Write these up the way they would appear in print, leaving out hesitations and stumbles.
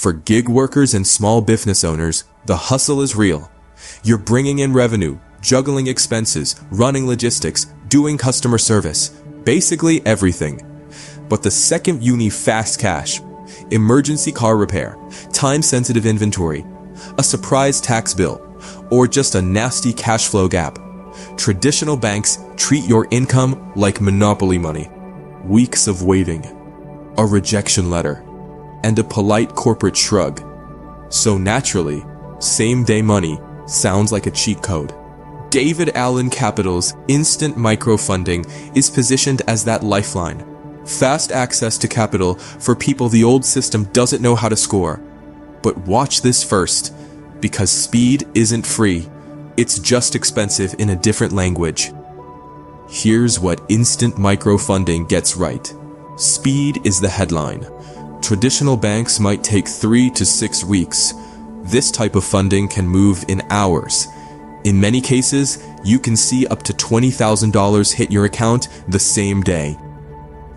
For gig workers and small business owners, the hustle is real. You're bringing in revenue, juggling expenses, running logistics, doing customer service, basically everything. But the second you need fast cash, emergency car repair, time-sensitive inventory, a surprise tax bill, or just a nasty cash flow gap, traditional banks treat your income like monopoly money. Weeks of waiting, a rejection letter, and a polite corporate shrug. So naturally, same-day money sounds like a cheat code. David Allen Capital's instant microfunding is positioned as that lifeline. Fast access to capital for people the old system doesn't know how to score. But watch this first, because speed isn't free. It's just expensive in a different language. Here's what instant microfunding gets right. Speed is the headline. Traditional banks might take 3 to 6 weeks. This type of funding can move in hours. In many cases, you can see up to $20,000 hit your account the same day.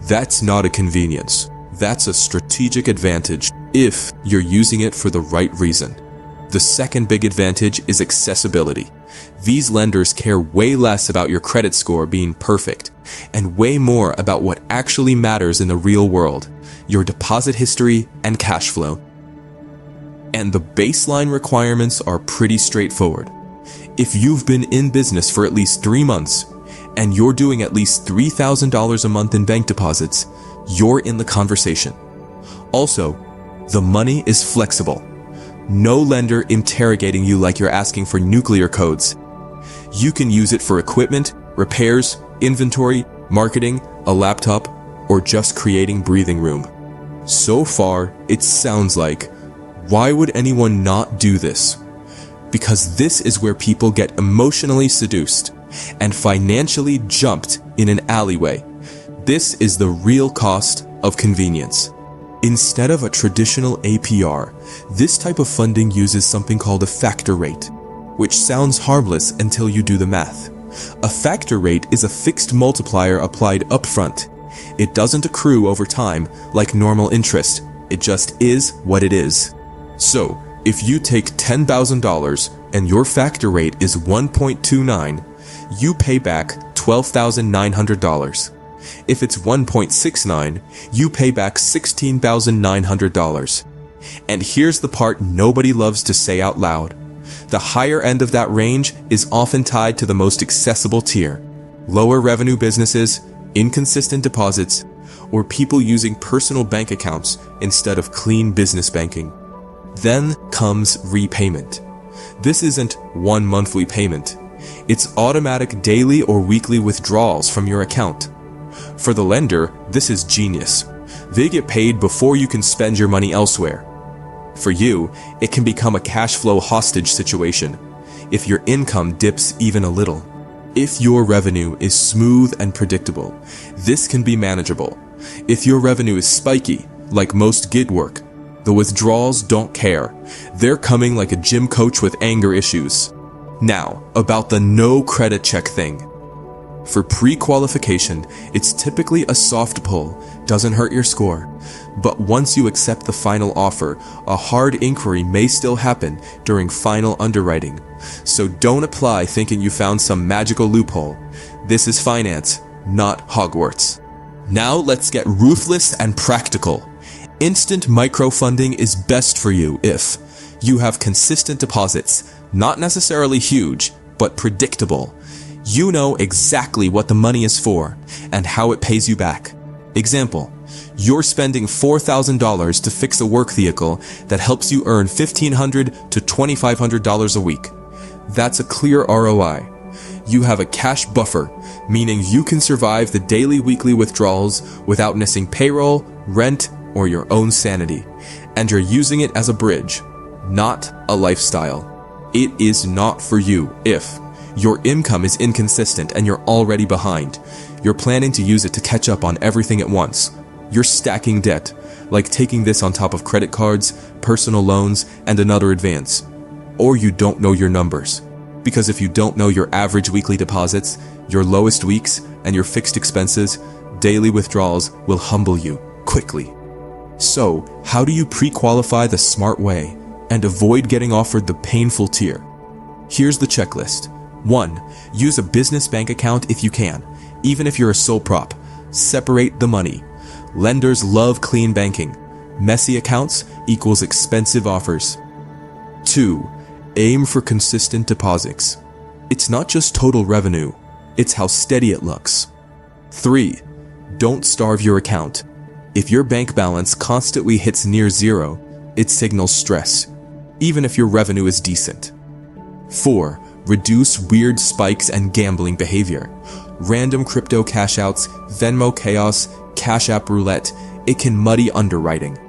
That's not a convenience. That's a strategic advantage if you're using it for the right reason. The second big advantage is accessibility. These lenders care way less about your credit score being perfect and way more about what actually matters in the real world, your deposit history and cash flow. And the baseline requirements are pretty straightforward. If you've been in business for at least 3 months and you're doing at least $3,000 a month in bank deposits, you're in the conversation. Also, the money is flexible. No lender interrogating you like you're asking for nuclear codes. You can use it for equipment, repairs, inventory, marketing, a laptop, or just creating breathing room. So far, it sounds like, why would anyone not do this? Because this is where people get emotionally seduced and financially jumped in an alleyway. This is the real cost of convenience. Instead of a traditional APR, this type of funding uses something called a factor rate, which sounds harmless until you do the math. A factor rate is a fixed multiplier applied upfront. It doesn't accrue over time like normal interest. It just is what it is. So, if you take $10,000 and your factor rate is 1.29, you pay back $12,900. If it's 1.69, you pay back $16,900. And here's the part nobody loves to say out loud. The higher end of that range is often tied to the most accessible tier. Lower revenue businesses, inconsistent deposits, or people using personal bank accounts instead of clean business banking. Then comes repayment. This isn't one monthly payment. It's automatic daily or weekly withdrawals from your account. For the lender, this is genius. They get paid before you can spend your money elsewhere. For you, it can become a cash flow hostage situation if your income dips even a little. If your revenue is smooth and predictable, this can be manageable. If your revenue is spiky, like most gig work, the withdrawals don't care. They're coming like a gym coach with anger issues. Now, about the no credit check thing. For pre-qualification, it's typically a soft pull, doesn't hurt your score. But once you accept the final offer, a hard inquiry may still happen during final underwriting. So don't apply thinking you found some magical loophole. This is finance, not Hogwarts. Now let's get ruthless and practical. Instant microfunding is best for you if you have consistent deposits, not necessarily huge, but predictable. You know exactly what the money is for and how it pays you back. Example, you're spending $4,000 to fix a work vehicle that helps you earn $1,500 to $2,500 a week. That's a clear ROI. You have a cash buffer, meaning you can survive the daily weekly withdrawals without missing payroll, rent, or your own sanity. And you're using it as a bridge, not a lifestyle. It is not for you if your income is inconsistent and you're already behind. You're planning to use it to catch up on everything at once. You're stacking debt, like taking this on top of credit cards, personal loans, and another advance. Or you don't know your numbers. Because if you don't know your average weekly deposits, your lowest weeks, and your fixed expenses, daily withdrawals will humble you quickly. So, how do you pre-qualify the smart way and avoid getting offered the painful tier? Here's the checklist. 1. Use a business bank account if you can, even if you're a sole prop. Separate the money. Lenders love clean banking. Messy accounts equals expensive offers. 2. Aim for consistent deposits. It's not just total revenue, it's how steady it looks. 3. Don't starve your account. If your bank balance constantly hits near zero, it signals stress, even if your revenue is decent. 4. Reduce weird spikes and gambling behavior. Random crypto cash outs, Venmo chaos, Cash App roulette, it can muddy underwriting.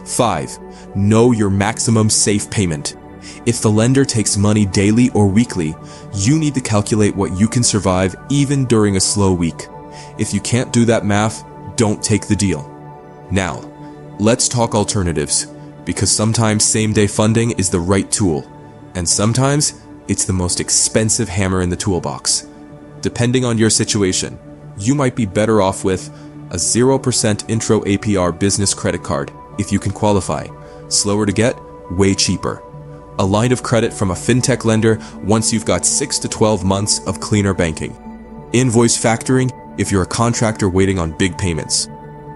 5. Know your maximum safe payment. If the lender takes money daily or weekly, you need to calculate what you can survive even during a slow week. If you can't do that math, don't take the deal. Now, let's talk alternatives, because sometimes same-day funding is the right tool, and sometimes it's the most expensive hammer in the toolbox. Depending on your situation, you might be better off with a 0% intro APR business credit card if you can qualify. Slower to get, way cheaper. A line of credit from a fintech lender once you've got 6 to 12 months of cleaner banking. Invoice factoring if you're a contractor waiting on big payments.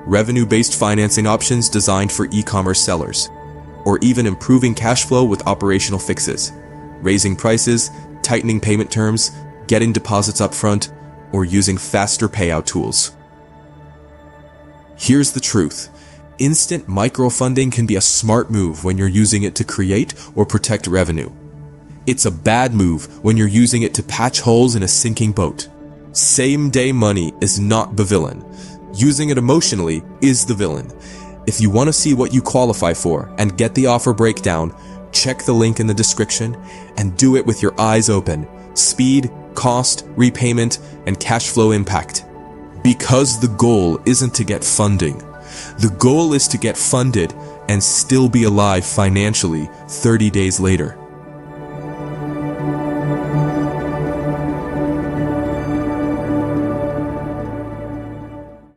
Revenue-based financing options designed for e-commerce sellers. Or even improving cash flow with operational fixes. Raising prices, tightening payment terms, getting deposits up front, or using faster payout tools. Here's the truth. Instant microfunding can be a smart move when you're using it to create or protect revenue. It's a bad move when you're using it to patch holes in a sinking boat. Same-day money is not the villain. Using it emotionally is the villain. If you want to see what you qualify for and get the offer breakdown, check the link in the description and do it with your eyes open. Speed, cost, repayment, and cash flow impact. Because the goal isn't to get funding. The goal is to get funded and still be alive financially 30 days later.